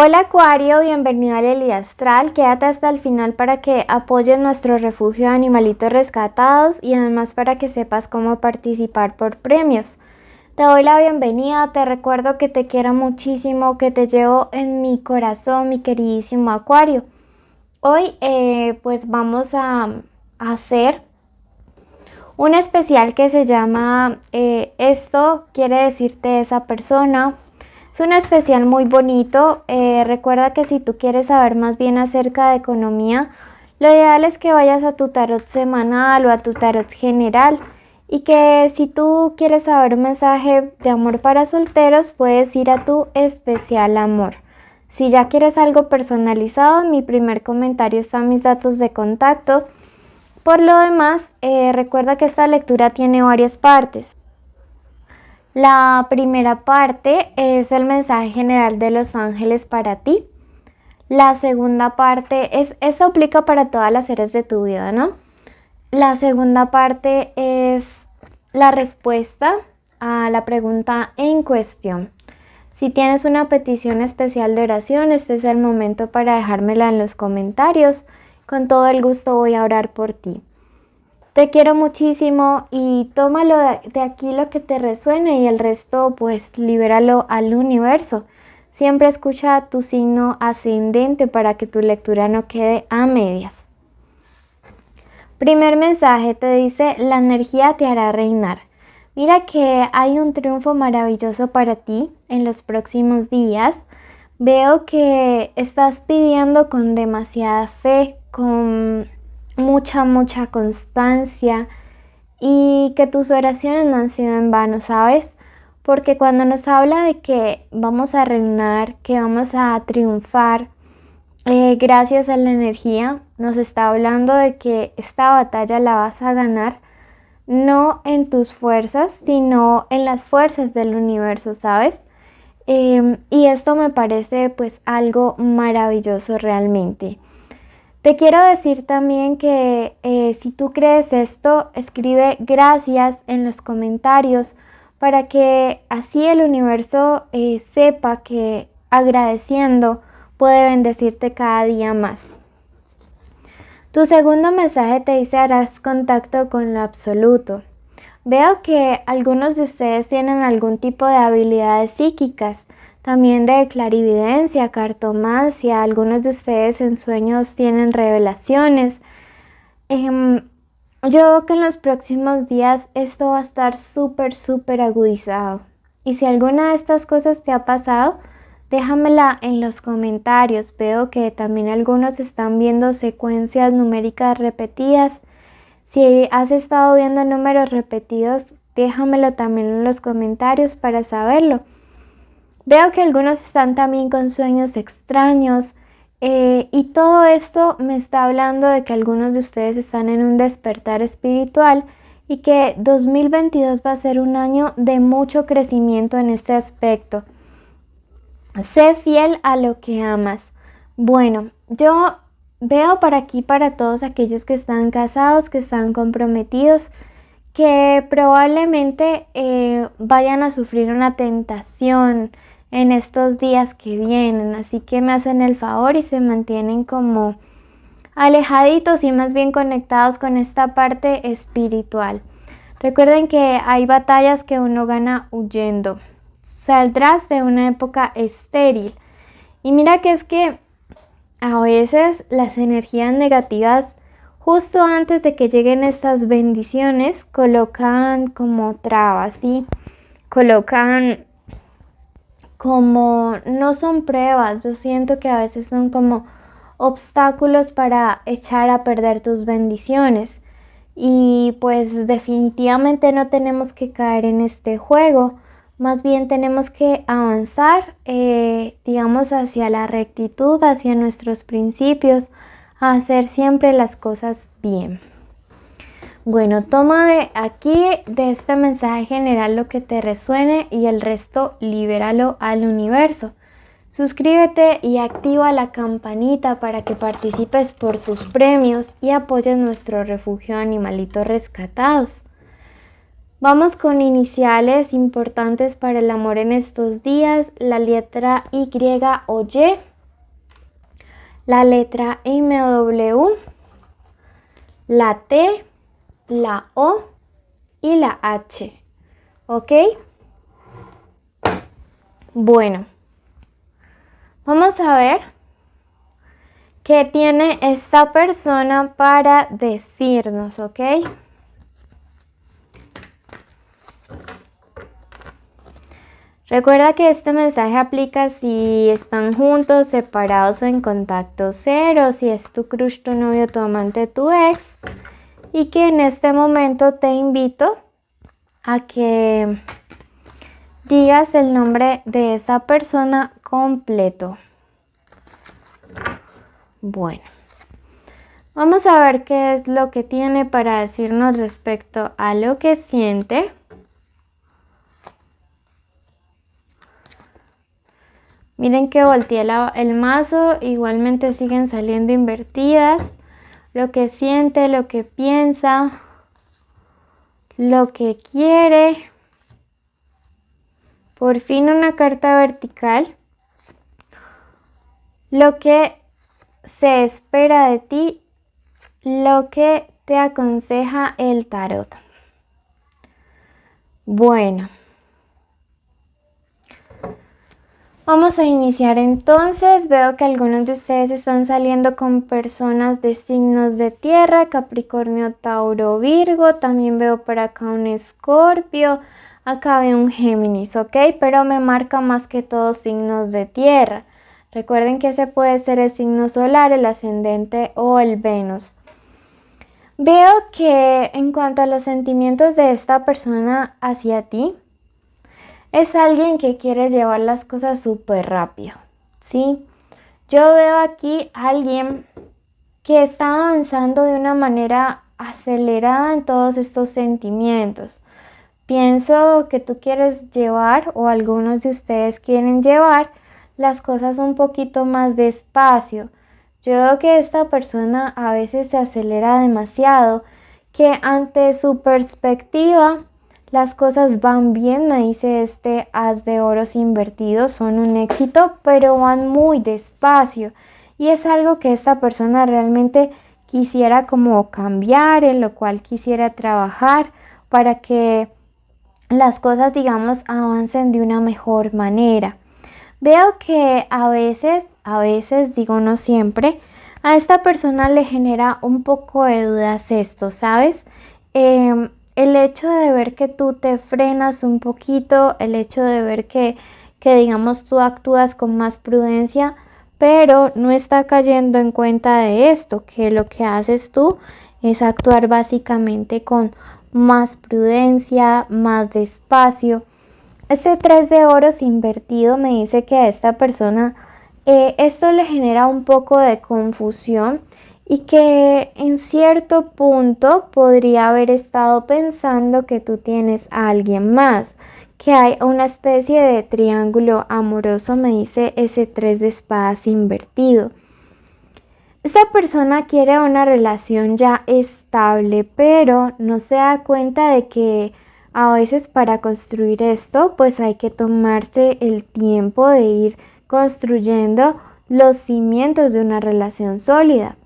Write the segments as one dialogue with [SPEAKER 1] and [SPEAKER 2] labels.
[SPEAKER 1] Hola Acuario, bienvenido al Elida Astral. Quédate hasta el final para que apoyes nuestro refugio de animalitos rescatados y además para que sepas cómo participar por premios. Te doy la bienvenida, te recuerdo que te quiero muchísimo, que te llevo en mi corazón, mi queridísimo Acuario. Hoy pues vamos a hacer un especial que se llama Esto quiere decirte esa persona. Es un especial muy bonito. Recuerda que si tú quieres saber más bien acerca de economía, lo ideal es que vayas a tu tarot semanal o a tu tarot general. Y que si tú quieres saber un mensaje de amor para solteros, puedes ir a tu especial amor. Si ya quieres algo personalizado, en mi primer comentario están mis datos de contacto. Por lo demás, recuerda que esta lectura tiene varias partes. La primera parte es el mensaje general de los ángeles para ti. La segunda parte eso aplica para todas las áreas de tu vida, ¿no? La segunda parte es la respuesta a la pregunta en cuestión. Si tienes una petición especial de oración, este es el momento para dejármela en los comentarios. Con todo el gusto voy a orar por ti. Te quiero muchísimo y tómalo de aquí lo que te resuene y el resto pues libéralo al universo. Siempre escucha tu signo ascendente para que tu lectura no quede a medias. Primer mensaje te dice: la energía te hará reinar. Mira que hay un triunfo maravilloso para ti en los próximos días. Veo que estás pidiendo con demasiada fe, con mucha constancia y que tus oraciones no han sido en vano, ¿sabes? Porque cuando nos habla de que vamos a reinar, que vamos a triunfar, gracias a la energía, nos está hablando de que esta batalla la vas a ganar no en tus fuerzas, sino en las fuerzas del universo, ¿sabes? Y esto me parece pues algo maravilloso realmente. Te quiero decir también que si tú crees esto, escribe gracias en los comentarios para que así el universo sepa que agradeciendo puede bendecirte cada día más. Tu segundo mensaje te dice: harás contacto con lo absoluto. Veo que algunos de ustedes tienen algún tipo de habilidades psíquicas, también de clarividencia, cartomancia. Algunos de ustedes en sueños tienen revelaciones. Yo veo que en los próximos días esto va a estar súper agudizado. Y si alguna de estas cosas te ha pasado, déjamela en los comentarios. Veo que también algunos están viendo secuencias numéricas repetidas. Si has estado viendo números repetidos, déjamelo también en los comentarios para saberlo. Veo que algunos están también con sueños extraños y todo esto me está hablando de que algunos de ustedes están en un despertar espiritual y que 2022 va a ser un año de mucho crecimiento en este aspecto. Sé fiel a lo que amas. Bueno, yo veo para aquí para todos aquellos que están casados, que están comprometidos, que probablemente vayan a sufrir una tentación en estos días que vienen, así que me hacen el favor y se mantienen como alejaditos y más bien conectados con esta parte espiritual. Recuerden que hay batallas que uno gana huyendo. Saldrás de una época estéril. Y mira que es que a veces las energías negativas, justo antes de que lleguen estas bendiciones, colocan como trabas, ¿sí? Colocan como, no son pruebas, yo siento que a veces son como obstáculos para echar a perder tus bendiciones. Y pues definitivamente no tenemos que caer en este juego. Más bien tenemos que avanzar, digamos, hacia la rectitud, hacia nuestros principios, a hacer siempre las cosas bien. Bueno, toma de aquí, de este mensaje general, lo que te resuene y el resto libéralo al universo. Suscríbete y activa la campanita para que participes por tus premios y apoyes nuestro refugio de animalitos rescatados. Vamos con iniciales importantes para el amor en estos días, la letra Y o Y, la letra MW, la T, la O y la H. ¿Ok? Bueno, vamos a ver qué tiene esta persona para decirnos, ¿ok? Recuerda que este mensaje aplica si están juntos, separados o en contacto cero, si es tu crush, tu novio, tu amante, tu ex, y que en este momento te invito a que digas el nombre de esa persona completo. Bueno, vamos a ver qué es lo que tiene para decirnos respecto a lo que siente. Miren que volteé el mazo, igualmente siguen saliendo invertidas. Lo que siente, lo que piensa, lo que quiere. Por fin una carta vertical. Lo que se espera de ti, lo que te aconseja el tarot. Bueno. Vamos a iniciar entonces. Veo que algunos de ustedes están saliendo con personas de signos de tierra, Capricornio, Tauro, Virgo. También veo por acá un Escorpio. Acá veo un Géminis, ¿ok? Pero me marca más que todo signos de tierra. Recuerden que ese puede ser el signo solar, el ascendente o el Venus. Veo que en cuanto a los sentimientos de esta persona hacia ti, es alguien que quiere llevar las cosas súper rápido, ¿sí? Yo veo aquí a alguien que está avanzando de una manera acelerada en todos estos sentimientos. Pienso que tú quieres llevar, o algunos de ustedes quieren llevar, las cosas un poquito más despacio. Yo veo que esta persona a veces se acelera demasiado, que ante su perspectiva las cosas van bien, me dice este as de oros invertidos, son un éxito, pero van muy despacio. Y es algo que esta persona realmente quisiera como cambiar, en lo cual quisiera trabajar para que las cosas, digamos, avancen de una mejor manera. Veo que a veces, digo no siempre, a esta persona le genera un poco de dudas esto, ¿sabes? El hecho de ver que tú te frenas un poquito, el hecho de ver que digamos tú actúas con más prudencia, pero no está cayendo en cuenta de esto, que lo que haces tú es actuar básicamente con más prudencia, más despacio. Este 3 de oros invertido me dice que a esta persona esto le genera un poco de confusión y que en cierto punto podría haber estado pensando que tú tienes a alguien más, que hay una especie de triángulo amoroso, me dice ese 3 de espadas invertido. Esta persona quiere una relación ya estable, pero no se da cuenta de que a veces para construir esto, pues hay que tomarse el tiempo de ir construyendo los cimientos de una relación sólida.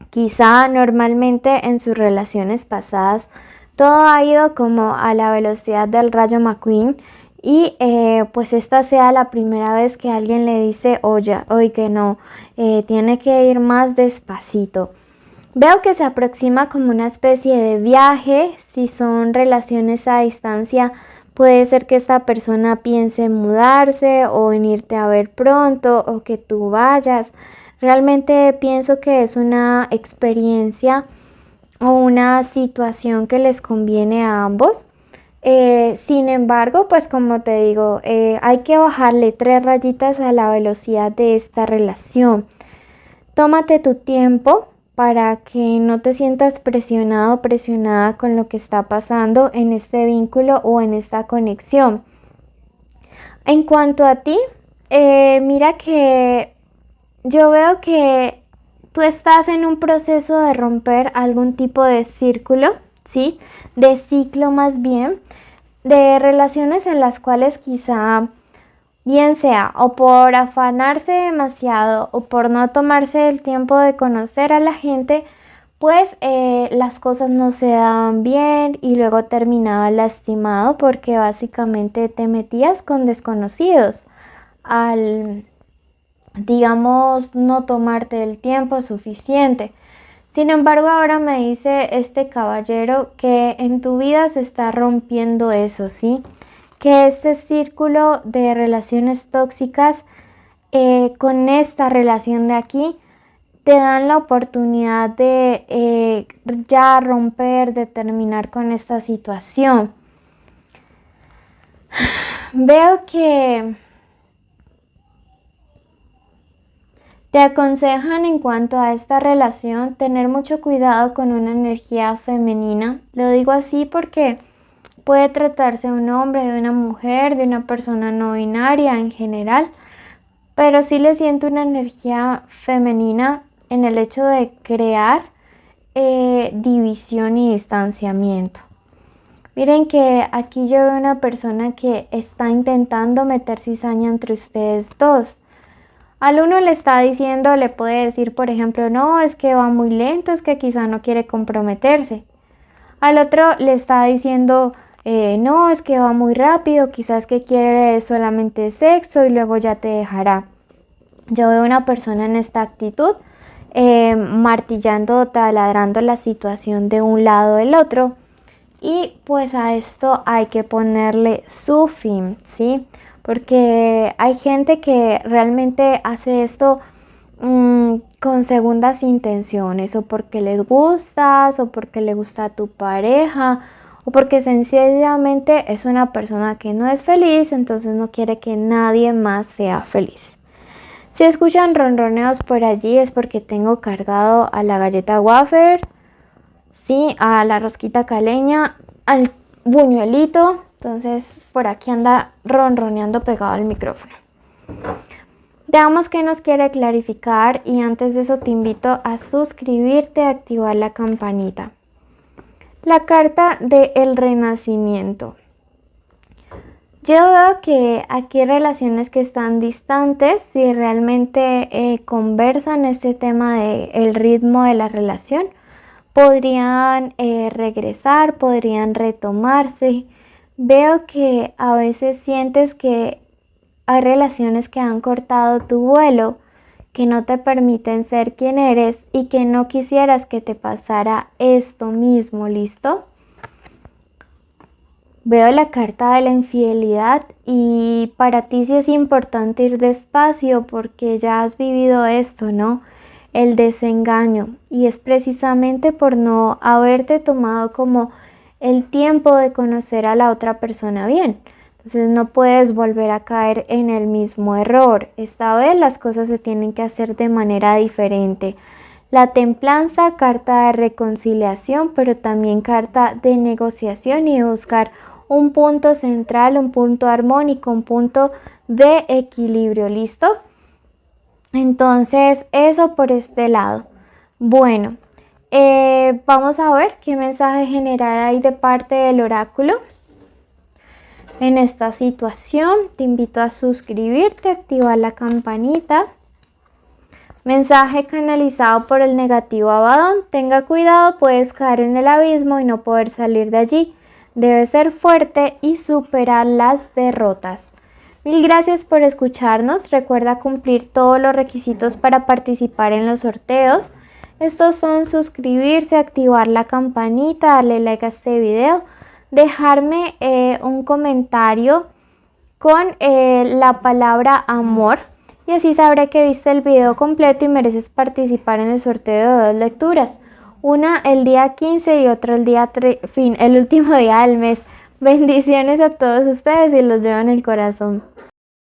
[SPEAKER 1] Quizá normalmente en sus relaciones pasadas todo ha ido como a la velocidad del rayo McQueen y pues esta sea la primera vez que alguien le dice, oye, que no, tiene que ir más despacito. Veo que se aproxima como una especie de viaje. Si son relaciones a distancia, puede ser que esta persona piense en mudarse o en irte a ver pronto o que tú vayas. Realmente pienso que es una experiencia o una situación que les conviene a ambos. Sin embargo, pues como te digo, hay que bajarle 3 rayitas a la velocidad de esta relación. Tómate tu tiempo para que no te sientas presionado o presionada con lo que está pasando en este vínculo o en esta conexión. En cuanto a ti, mira que yo veo que tú estás en un proceso de romper algún tipo de círculo, ¿sí? De ciclo más bien, de relaciones en las cuales quizá, bien sea o por afanarse demasiado o por no tomarse el tiempo de conocer a la gente, pues las cosas no se daban bien y luego terminaba lastimado porque básicamente te metías con desconocidos al, digamos, no tomarte el tiempo suficiente. Sin embargo, ahora me dice este caballero que en tu vida se está rompiendo eso, ¿sí? Que este círculo de relaciones tóxicas con esta relación de aquí te dan la oportunidad de ya romper, de terminar con esta situación. Veo que te aconsejan en cuanto a esta relación tener mucho cuidado con una energía femenina. Lo digo así porque puede tratarse de un hombre, de una mujer, de una persona no binaria en general, pero sí le siento una energía femenina en el hecho de crear división y distanciamiento. Miren que aquí yo veo una persona que está intentando meter cizaña entre ustedes dos. Al uno le está diciendo, le puede decir, por ejemplo, no, es que va muy lento, es que quizá no quiere comprometerse. Al otro le está diciendo, no, es que va muy rápido, quizás que quiere solamente sexo y luego ya te dejará. Yo veo una persona en esta actitud, martillando, taladrando la situación de un lado del otro. Y pues a esto hay que ponerle su fin, ¿sí? Porque hay gente que realmente hace esto con segundas intenciones, o porque les gustas, o porque le gusta a tu pareja, o porque sencillamente es una persona que no es feliz, entonces no quiere que nadie más sea feliz. Si escuchan ronroneos por allí es porque tengo cargado a la galleta wafer, sí, a la rosquita caleña, al buñuelito. Entonces por aquí anda ronroneando pegado al micrófono. Veamos qué nos quiere clarificar y antes de eso te invito a suscribirte, a activar la campanita. La carta del renacimiento. Yo veo que aquí hay relaciones que están distantes, si realmente conversan este tema del ritmo de la relación, podrían regresar, podrían retomarse. Veo que a veces sientes que hay relaciones que han cortado tu vuelo, que no te permiten ser quien eres y que no quisieras que te pasara esto mismo, ¿listo? Veo la carta de la infidelidad y para ti sí es importante ir despacio porque ya has vivido esto, ¿no? El desengaño, y es precisamente por no haberte tomado como el tiempo de conocer a la otra persona bien. Entonces no puedes volver a caer en el mismo error. Esta vez las cosas se tienen que hacer de manera diferente. La templanza, carta de reconciliación, pero también carta de negociación y buscar un punto central, un punto armónico, un punto de equilibrio, ¿listo? Entonces, eso por este lado. Bueno, vamos a ver qué mensaje general hay de parte del oráculo en esta situación. Te invito a suscribirte, activar la campanita. Mensaje canalizado por el negativo Abadón. Tenga cuidado, puedes caer en el abismo y no poder salir de allí. Debes ser fuerte y superar las derrotas. Mil gracias por escucharnos. Recuerda cumplir todos los requisitos para participar en los sorteos. Estos son suscribirse, activar la campanita, darle like a este video, dejarme un comentario con la palabra amor y así sabré que viste el video completo y mereces participar en el sorteo de 2 lecturas. Una el día 15 y otra el día el último día del mes. Bendiciones a todos ustedes y los llevo en el corazón.